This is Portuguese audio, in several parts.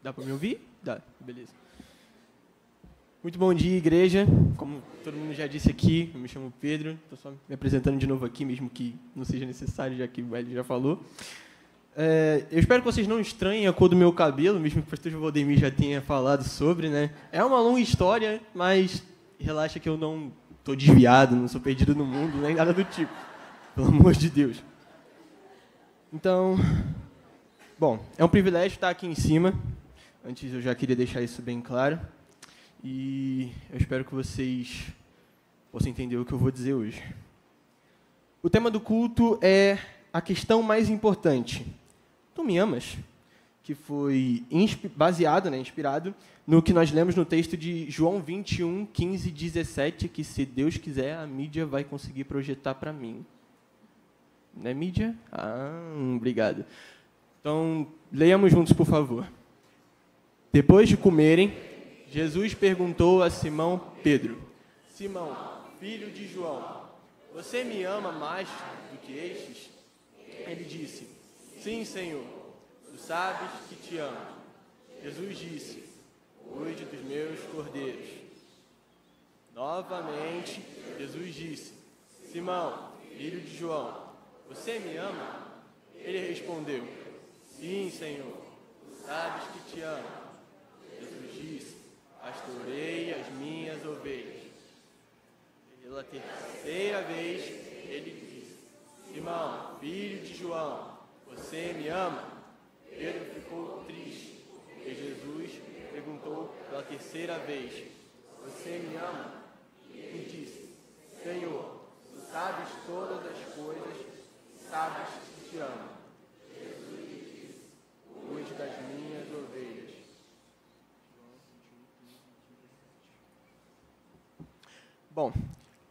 Dá para me ouvir? Dá, beleza. Muito bom dia, igreja. Como todo mundo já disse aqui, eu me chamo Pedro. Estou só me apresentando de novo aqui, mesmo que não seja necessário, já que o Hélio já falou. Eu espero que vocês não estranhem a cor do meu cabelo, mesmo que o pastor Valdemir já tenha falado sobre, né? É uma longa história, mas relaxa que eu não estou desviado, não sou perdido no mundo, nem nada do tipo. Pelo amor de Deus. Então, bom, é um privilégio estar aqui em cima. Antes eu já queria deixar isso bem claro. E eu espero que vocês possam entender o que eu vou dizer hoje. O tema do culto é a questão mais importante. Tu me amas? Que foi baseado, inspirado, no que nós lemos no texto de João 21, 15 e 17, que, se Deus quiser, a mídia vai conseguir projetar para mim. Não é mídia? Obrigado. Então, leiamos juntos, por favor. Depois de comerem, Jesus perguntou a Simão Pedro: Simão, filho de João, você me ama mais do que estes? Ele disse: Sim, Senhor, tu sabes que te amo. Jesus disse: Cuide dos meus cordeiros. Novamente, Jesus disse: Simão, filho de João, você me ama? Ele respondeu: Sim, Senhor, tu sabes que te amo. Jesus disse: Pastoreie as minhas ovelhas. Pela terceira vez, ele disse: Simão, filho de João, você me ama? Pedro ficou triste, porque Jesus perguntou pela terceira vez: Você me ama? E disse: Senhor, tu sabes todas as coisas, sabes que te amo. Jesus disse: Cuide das minhas ovelhas. Bom,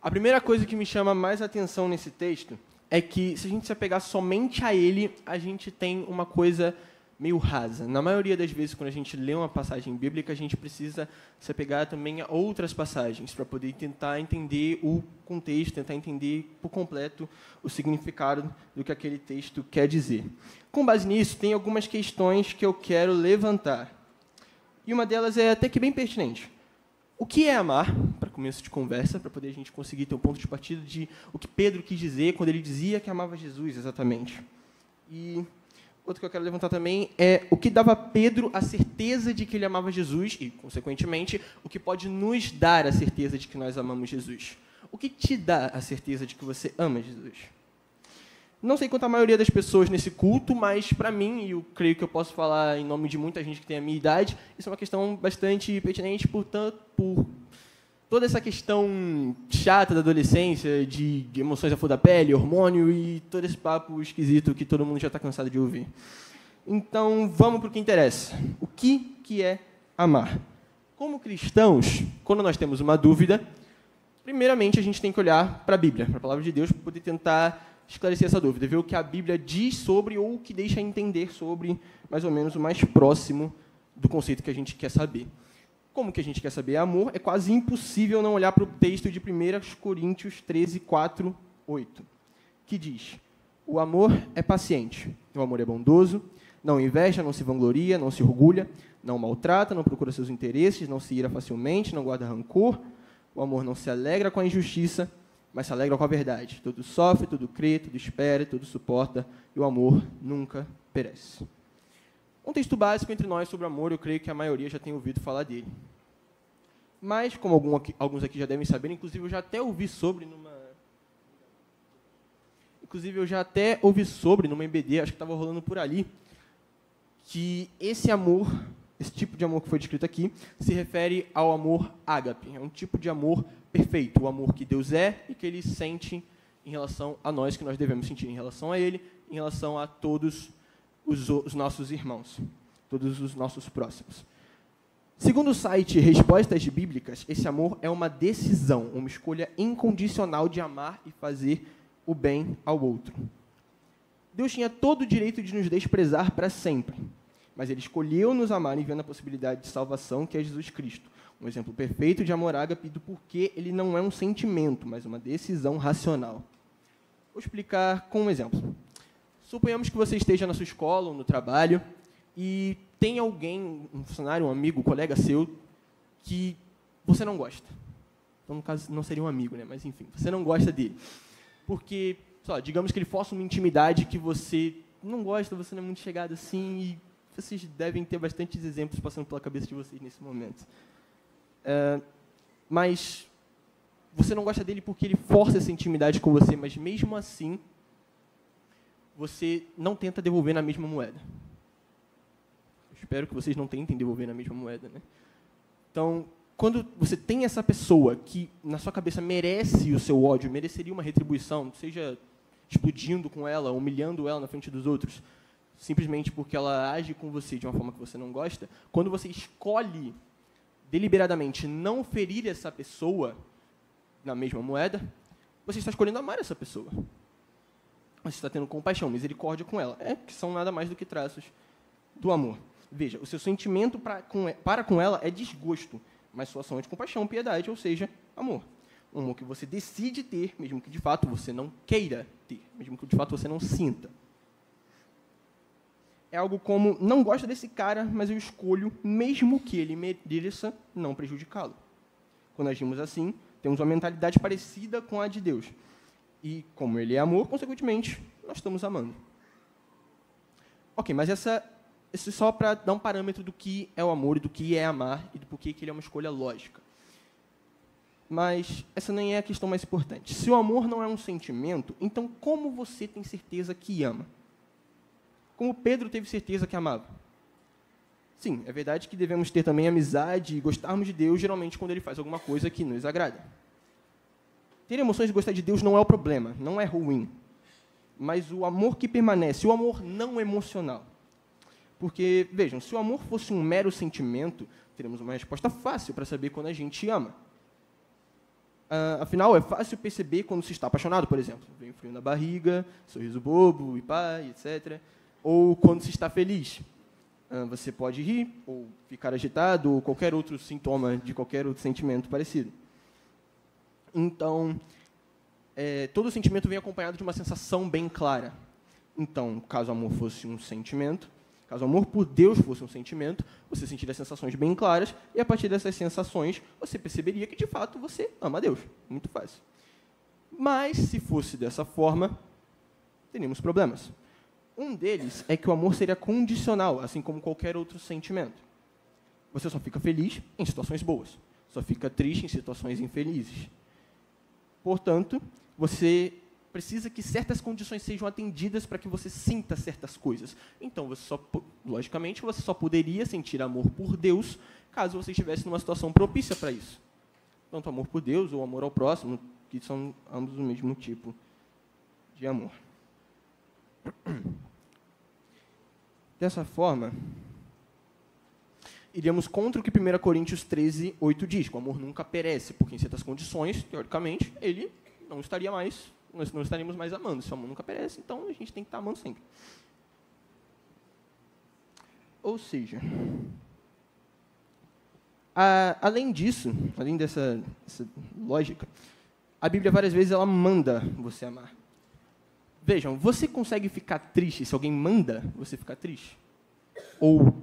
a primeira coisa que me chama mais atenção nesse texto é que, se a gente se apegar somente a ele, a gente tem uma coisa meio rasa. Na maioria das vezes, quando a gente lê uma passagem bíblica, a gente precisa se apegar também a outras passagens para poder tentar entender o contexto, tentar entender por completo o significado do que aquele texto quer dizer. Com base nisso, tem algumas questões que eu quero levantar. E uma delas é até que bem pertinente. O que é amar, para começo de conversa, para poder a gente conseguir ter um ponto de partida de o que Pedro quis dizer quando ele dizia que amava Jesus, exatamente. E outro que eu quero levantar também é o que dava a Pedro a certeza de que ele amava Jesus e, consequentemente, o que pode nos dar a certeza de que nós amamos Jesus. O que te dá a certeza de que você ama Jesus? Não sei quanto a maioria das pessoas nesse culto, mas, para mim, e eu creio que eu posso falar em nome de muita gente que tem a minha idade, isso é uma questão bastante pertinente, por toda essa questão chata da adolescência, de emoções à flor da pele, hormônio e todo esse papo esquisito que todo mundo já está cansado de ouvir. Então, vamos para o que interessa. O que é amar? Como cristãos, quando nós temos uma dúvida, primeiramente a gente tem que olhar para a Bíblia, para a Palavra de Deus, para poder tentar esclarecer essa dúvida, ver o que a Bíblia diz sobre ou o que deixa entender sobre, mais ou menos, o mais próximo do conceito que a gente quer saber. Como que a gente quer saber amor? É quase impossível não olhar para o texto de 1 Coríntios 13, 4, 8, que diz: o amor é paciente, o amor é bondoso, não inveja, não se vangloria, não se orgulha, não maltrata, não procura seus interesses, não se ira facilmente, não guarda rancor, o amor não se alegra com a injustiça, mas se alegra com a verdade. Tudo sofre, tudo crê, tudo espera, tudo suporta, e o amor nunca perece. Um texto básico entre nós sobre amor, eu creio que a maioria já tem ouvido falar dele. Mas, como alguns aqui já devem saber, inclusive eu já até ouvi sobre numa EBD, acho que estava rolando por ali, que esse amor, esse tipo de amor que foi descrito aqui, se refere ao amor ágape. É um tipo de amor perfeito, o amor que Deus é e que Ele sente em relação a nós, que nós devemos sentir em relação a Ele, em relação a todos os nossos irmãos, todos os nossos próximos. Segundo o site Respostas Bíblicas, esse amor é uma decisão, uma escolha incondicional de amar e fazer o bem ao outro. Deus tinha todo o direito de nos desprezar para sempre, mas Ele escolheu nos amar e vendo a possibilidade de salvação, que é Jesus Cristo. Um exemplo perfeito de amor ágape do porquê ele não é um sentimento, mas uma decisão racional. Vou explicar com um exemplo. Suponhamos que você esteja na sua escola ou no trabalho e tem alguém, um funcionário, um amigo, um colega seu, que você não gosta. Então, no caso, não seria um amigo, né? Mas, enfim, você não gosta dele. Porque, só, digamos que ele força uma intimidade que você não gosta, você não é muito chegado assim, e vocês devem ter bastantes exemplos passando pela cabeça de vocês nesse momento. Mas você não gosta dele porque ele força essa intimidade com você, mas mesmo assim, você não tenta devolver na mesma moeda. Eu espero que vocês não tentem devolver na mesma moeda, né? Então, quando você tem essa pessoa que, na sua cabeça, merece o seu ódio, mereceria uma retribuição, seja explodindo com ela, humilhando ela na frente dos outros, simplesmente porque ela age com você de uma forma que você não gosta, quando você escolhe deliberadamente não ferir essa pessoa na mesma moeda, você está escolhendo amar essa pessoa. Você está tendo compaixão, misericórdia com ela. Que são nada mais do que traços do amor. Veja, o seu sentimento para com ela é desgosto, mas sua ação é de compaixão, piedade, ou seja, amor. Um amor que você decide ter, mesmo que de fato você não queira ter, mesmo que de fato você não sinta. É algo como, não gosto desse cara, mas eu escolho, mesmo que ele mereça, não prejudicá-lo. Quando agimos assim, temos uma mentalidade parecida com a de Deus. E, como ele é amor, consequentemente, nós estamos amando. Ok, mas isso é só para dar um parâmetro do que é o amor e do que é amar e do porquê que ele é uma escolha lógica. Mas essa nem é a questão mais importante. Se o amor não é um sentimento, então como você tem certeza que ama? Como Pedro teve certeza que amava? Sim, é verdade que devemos ter também amizade e gostarmos de Deus, geralmente, quando Ele faz alguma coisa que nos agrada. Ter emoções de gostar de Deus não é o problema, não é ruim. Mas o amor que permanece, o amor não emocional. Porque, vejam, se o amor fosse um mero sentimento, teremos uma resposta fácil para saber quando a gente ama. Afinal, é fácil perceber quando se está apaixonado, por exemplo. Vem frio na barriga, sorriso bobo, e pá, etc. Ou quando se está feliz. Você pode rir, ou ficar agitado, ou qualquer outro sintoma de qualquer outro sentimento parecido. Então, todo sentimento vem acompanhado de uma sensação bem clara. Então, caso o amor fosse um sentimento, caso o amor por Deus fosse um sentimento, você sentiria sensações bem claras, e a partir dessas sensações, você perceberia que, de fato, você ama a Deus. Muito fácil. Mas, se fosse dessa forma, teríamos problemas. Um deles é que o amor seria condicional, assim como qualquer outro sentimento. Você só fica feliz em situações boas, só fica triste em situações infelizes. Portanto, você precisa que certas condições sejam atendidas para que você sinta certas coisas. Então, logicamente, você só poderia sentir amor por Deus caso você estivesse numa situação propícia para isso. Tanto amor por Deus ou amor ao próximo, que são ambos o mesmo tipo de amor. Dessa forma, iríamos contra o que 1 Coríntios 13, 8 diz, que o amor nunca perece, porque em certas condições, teoricamente, ele não estaria mais, nós não estaríamos mais amando. Se o amor nunca perece, então a gente tem que estar amando sempre. Ou seja, além disso, além dessa lógica, a Bíblia várias vezes ela manda você amar. Vejam, você consegue ficar triste se alguém manda você ficar triste? Ou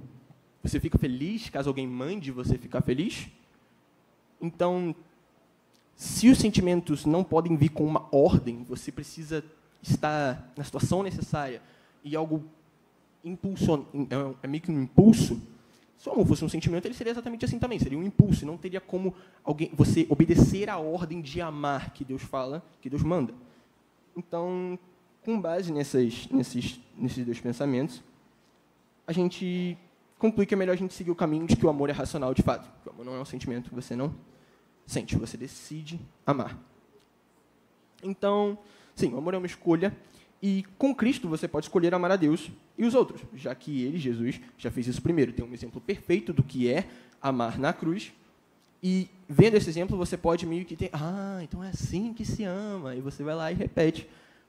você fica feliz caso alguém mande você ficar feliz? Então, se os sentimentos não podem vir com uma ordem, você precisa estar na situação necessária e algo é meio que um impulso. Se o amor fosse um sentimento, ele seria exatamente assim também, seria um impulso, não teria como você obedecer à ordem de amar que Deus fala, que Deus manda. Então, com base nesses dois pensamentos, a gente conclui que é melhor a gente seguir o caminho de que o amor é racional de fato. O amor não é um sentimento, você não sente, você decide amar. Então, sim, o amor é uma escolha, e com Cristo você pode escolher amar a Deus e os outros, já que ele, Jesus, já fez isso primeiro. Tem um exemplo perfeito do que é amar na cruz, e vendo esse exemplo você pode meio que ter, então é assim que se ama, e você vai lá e repete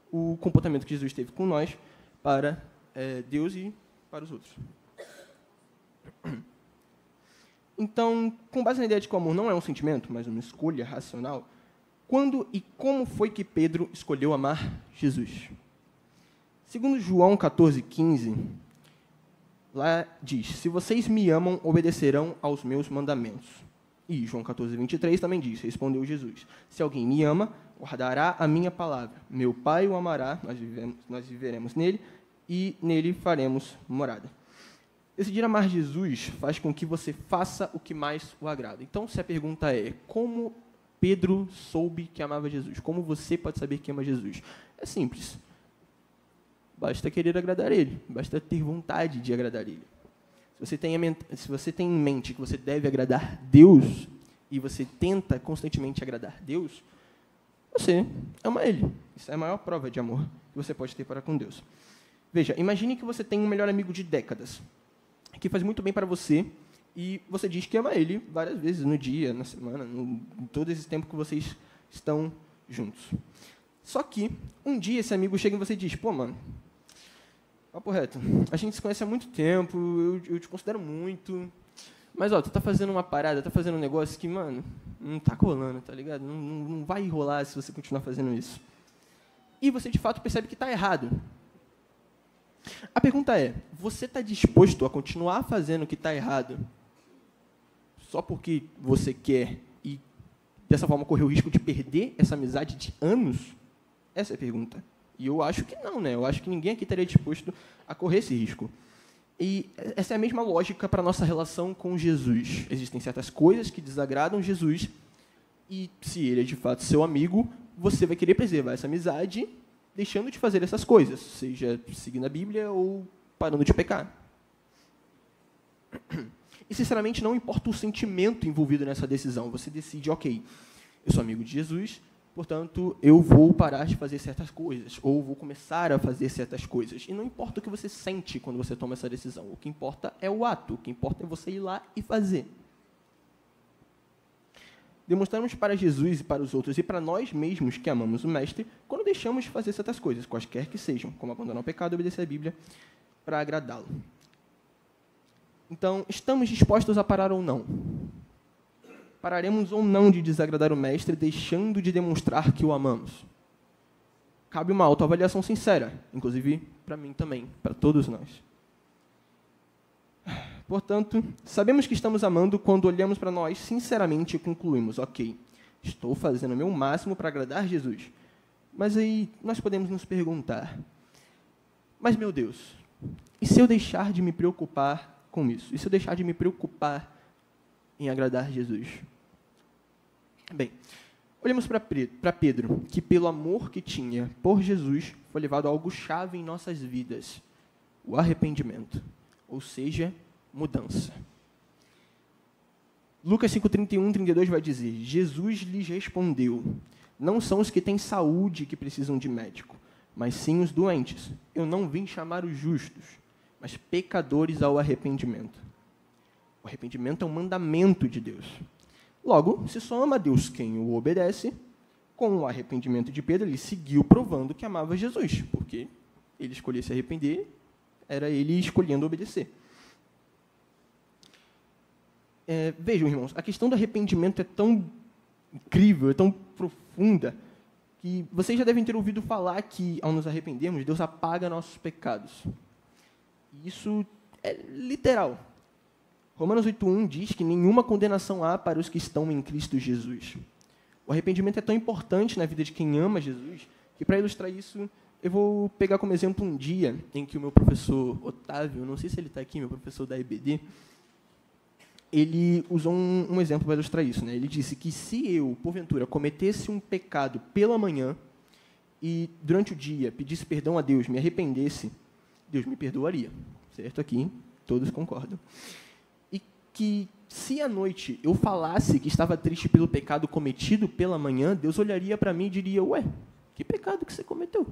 o comportamento que Jesus teve com nós para Deus e para os outros. Então, com base na ideia de que o amor não é um sentimento, mas uma escolha racional, quando e como foi que Pedro escolheu amar Jesus? Segundo João 14,15, lá diz, se vocês me amam, obedecerão aos meus mandamentos. E João 14:23 também diz, respondeu Jesus, se alguém me ama, guardará a minha palavra. Meu Pai o amará, nós viveremos nele, e nele faremos morada. Decidir amar Jesus faz com que você faça o que mais o agrada. Então, se a pergunta é, como Pedro soube que amava Jesus? Como você pode saber que ama Jesus? É simples. Basta querer agradar Ele. Basta ter vontade de agradar Ele. Se você tem em mente que você deve agradar Deus, e você tenta constantemente agradar Deus, você ama Ele. Isso é a maior prova de amor que você pode ter para com Deus. Veja, imagine que você tem um melhor amigo de décadas, que faz muito bem para você, e você diz que ama ele várias vezes no dia, na semana, em todo esse tempo que vocês estão juntos. Só que, um dia, esse amigo chega e você diz, pô, mano, papo reto, a gente se conhece há muito tempo, eu te considero muito, mas, ó, tu tá fazendo uma parada, tá fazendo um negócio que, mano, não tá rolando, tá ligado? Não vai rolar se você continuar fazendo isso. E você, de fato, percebe que tá errado. A pergunta é, você está disposto a continuar fazendo o que está errado só porque você quer e, dessa forma, correr o risco de perder essa amizade de anos? Essa é a pergunta. E eu acho que não, né? Eu acho que ninguém aqui estaria disposto a correr esse risco. E essa é a mesma lógica para a nossa relação com Jesus. Existem certas coisas que desagradam Jesus e, se ele é, de fato, seu amigo, você vai querer preservar essa amizade deixando de fazer essas coisas, seja seguindo a Bíblia ou parando de pecar. E, sinceramente, não importa o sentimento envolvido nessa decisão. Você decide, ok, eu sou amigo de Jesus, portanto, eu vou parar de fazer certas coisas, ou vou começar a fazer certas coisas. E não importa o que você sente quando você toma essa decisão. O que importa é o ato, o que importa é você ir lá e fazer. Demonstramos para Jesus e para os outros e para nós mesmos que amamos o Mestre quando deixamos de fazer certas coisas, quaisquer que sejam, como abandonar o pecado e obedecer a Bíblia para agradá-lo. Então, estamos dispostos a parar ou não? Pararemos ou não de desagradar o Mestre, deixando de demonstrar que o amamos? Cabe uma autoavaliação sincera, inclusive para mim também, para todos nós. Portanto, sabemos que estamos amando quando olhamos para nós sinceramente e concluímos, ok, estou fazendo o meu máximo para agradar Jesus. Mas aí nós podemos nos perguntar, mas meu Deus, e se eu deixar de me preocupar com isso? E se eu deixar de me preocupar em agradar Jesus? Bem, olhemos para Pedro, que pelo amor que tinha por Jesus, foi levado a algo chave em nossas vidas, o arrependimento, ou seja, mudança. Lucas 5:31, 32 vai dizer, Jesus lhes respondeu, não são os que têm saúde que precisam de médico, mas sim os doentes. Eu não vim chamar os justos, mas pecadores ao arrependimento. O arrependimento é um mandamento de Deus. Logo, se só ama a Deus quem o obedece, com o arrependimento de Pedro, ele seguiu provando que amava Jesus, porque ele escolhia se arrepender, era ele escolhendo obedecer. Vejam, irmãos, a questão do arrependimento é tão incrível, é tão profunda, que vocês já devem ter ouvido falar que, ao nos arrependermos, Deus apaga nossos pecados. E isso é literal. Romanos 8:1 diz que nenhuma condenação há para os que estão em Cristo Jesus. O arrependimento é tão importante na vida de quem ama Jesus, que, para ilustrar isso, eu vou pegar como exemplo um dia em que o meu professor Otávio, não sei se ele está aqui, meu professor da EBD, ele usou um exemplo para ilustrar isso, né? Ele disse que se eu, porventura, cometesse um pecado pela manhã e, durante o dia, pedisse perdão a Deus, me arrependesse, Deus me perdoaria. Certo? Aqui, todos concordam. E que, se à noite eu falasse que estava triste pelo pecado cometido pela manhã, Deus olharia para mim e diria, ué, que pecado que você cometeu?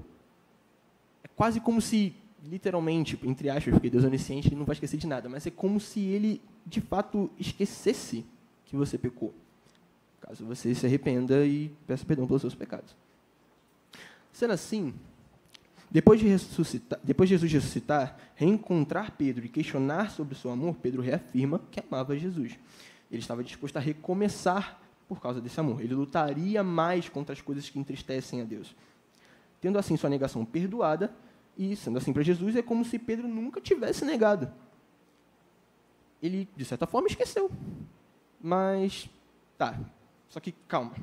É quase como se, literalmente, entre aspas, porque Deus é onisciente, ele não vai esquecer de nada, mas é como se ele, de fato, esquecesse que você pecou, caso você se arrependa e peça perdão pelos seus pecados. Sendo assim, depois de Jesus ressuscitar, reencontrar Pedro e questionar sobre o seu amor, Pedro reafirma que amava Jesus. Ele estava disposto a recomeçar por causa desse amor. Ele lutaria mais contra as coisas que entristecem a Deus. Tendo assim sua negação perdoada, e sendo assim para Jesus, é como se Pedro nunca tivesse negado. ele, de certa forma, esqueceu. Mas, tá, só que calma.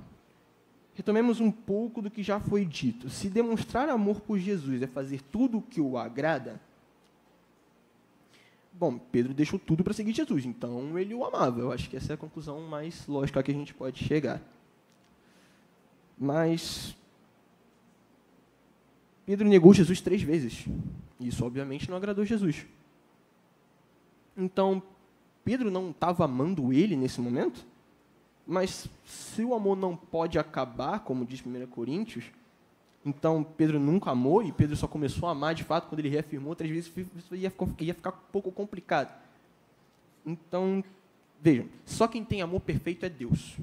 Retomemos um pouco do que já foi dito. Se demonstrar amor por Jesus é fazer tudo o que o agrada, bom, Pedro deixou tudo para seguir Jesus, então ele o amava. Eu acho que essa é a conclusão mais lógica a que a gente pode chegar. Mas Pedro negou Jesus 3 vezes. Isso, obviamente, não agradou Jesus. Então, Pedro não estava amando ele nesse momento? Mas se o amor não pode acabar, como diz 1 Coríntios, então Pedro nunca amou e Pedro só começou a amar de fato quando ele reafirmou 3 vezes, isso ia ficar um pouco complicado. Então, vejam, só quem tem amor perfeito é Deus.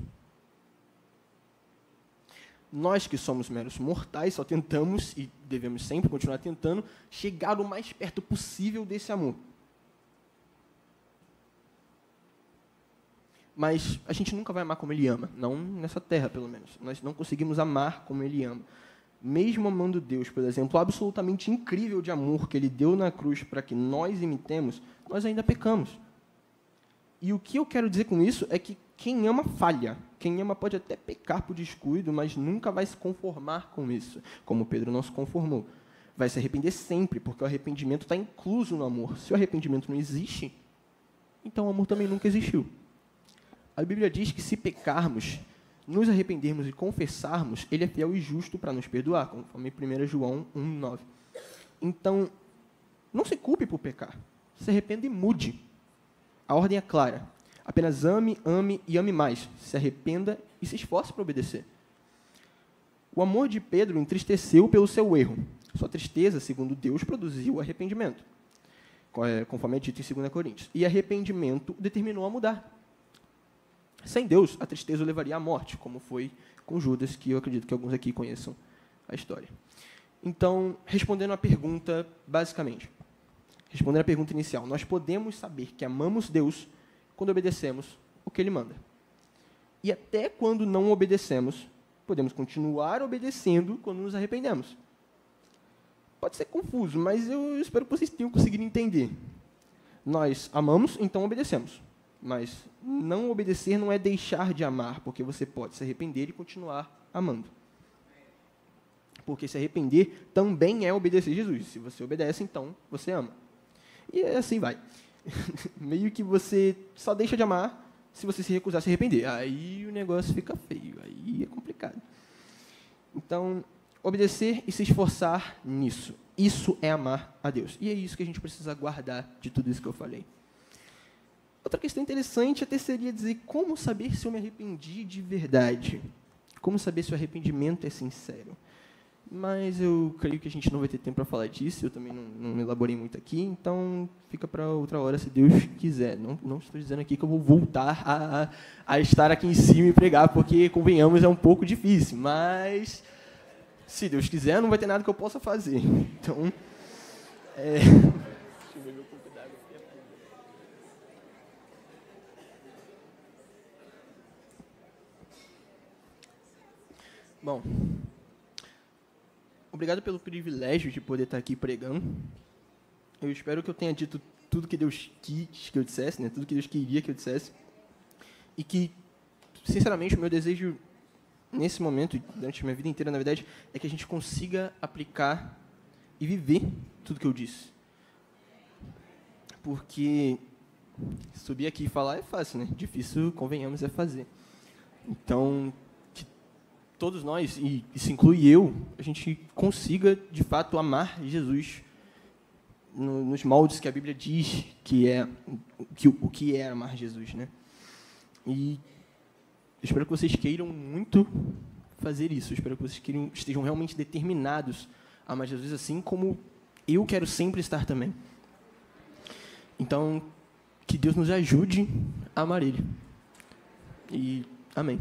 Nós que somos meros mortais só tentamos, e devemos sempre continuar tentando, chegar o mais perto possível desse amor. Mas a gente nunca vai amar como ele ama, não nessa terra, pelo menos. Nós não conseguimos amar como ele ama. Mesmo amando Deus, por exemplo, absolutamente incrível de amor que ele deu na cruz para que nós imitemos, nós ainda pecamos. E o que eu quero dizer com isso é que quem ama falha. Quem ama pode até pecar por descuido, mas nunca vai se conformar com isso, como Pedro não se conformou. Vai se arrepender sempre, porque o arrependimento está incluso no amor. Se o arrependimento não existe, então o amor também nunca existiu. A Bíblia diz que se pecarmos, nos arrependermos e confessarmos, ele é fiel e justo para nos perdoar, conforme 1 João 1,9. Então, não se culpe por pecar. Se arrependa e mude. A ordem é clara. Apenas ame, ame e ame mais. Se arrependa e se esforce para obedecer. O amor de Pedro entristeceu pelo seu erro. Sua tristeza, segundo Deus, produziu arrependimento, conforme é dito em 2 Coríntios. E arrependimento determinou a mudar. Sem Deus, a tristeza o levaria à morte, como foi com Judas, que eu acredito que alguns aqui conheçam a história. Então, respondendo à pergunta, basicamente, respondendo à pergunta inicial, nós podemos saber que amamos Deus quando obedecemos o que Ele manda. E até quando não obedecemos, podemos continuar obedecendo quando nos arrependemos. Pode ser confuso, mas eu espero que vocês tenham conseguido entender. Nós amamos, então obedecemos. Mas não obedecer não é deixar de amar, porque você pode se arrepender e continuar amando. Porque se arrepender também é obedecer Jesus. Se você obedece, então você ama. E assim vai. Meio que você só deixa de amar se você se recusar a se arrepender. Aí o negócio fica feio, aí é complicado. Então, obedecer e se esforçar nisso. Isso é amar a Deus. E é isso que a gente precisa guardar de tudo isso que eu falei. Outra questão interessante até seria dizer como saber se eu me arrependi de verdade. Como saber se o arrependimento é sincero. Mas eu creio que a gente não vai ter tempo para falar disso, eu também não elaborei muito aqui, então fica para outra hora, se Deus quiser. Não estou dizendo aqui que eu vou voltar a estar aqui em cima e pregar, porque, convenhamos, é um pouco difícil, mas, se Deus quiser, não vai ter nada que eu possa fazer. Então, deixa eu beber um pouco d'água aqui. Bom, obrigado pelo privilégio de poder estar aqui pregando. Eu espero que eu tenha dito tudo que Deus quis que eu dissesse, né? Tudo que Deus queria que eu dissesse. E que, sinceramente, o meu desejo, nesse momento, e durante a minha vida inteira, na verdade, é que a gente consiga aplicar e viver tudo que eu disse. Porque subir aqui e falar é fácil, né? Difícil, convenhamos, é fazer. Então, todos nós, e isso inclui eu, a gente consiga, de fato, amar Jesus nos moldes que a Bíblia diz o que é amar Jesus, né? E espero que vocês queiram muito fazer isso. Espero que vocês estejam realmente determinados a amar Jesus, assim como eu quero sempre estar também. Então, que Deus nos ajude a amar Ele. E amém.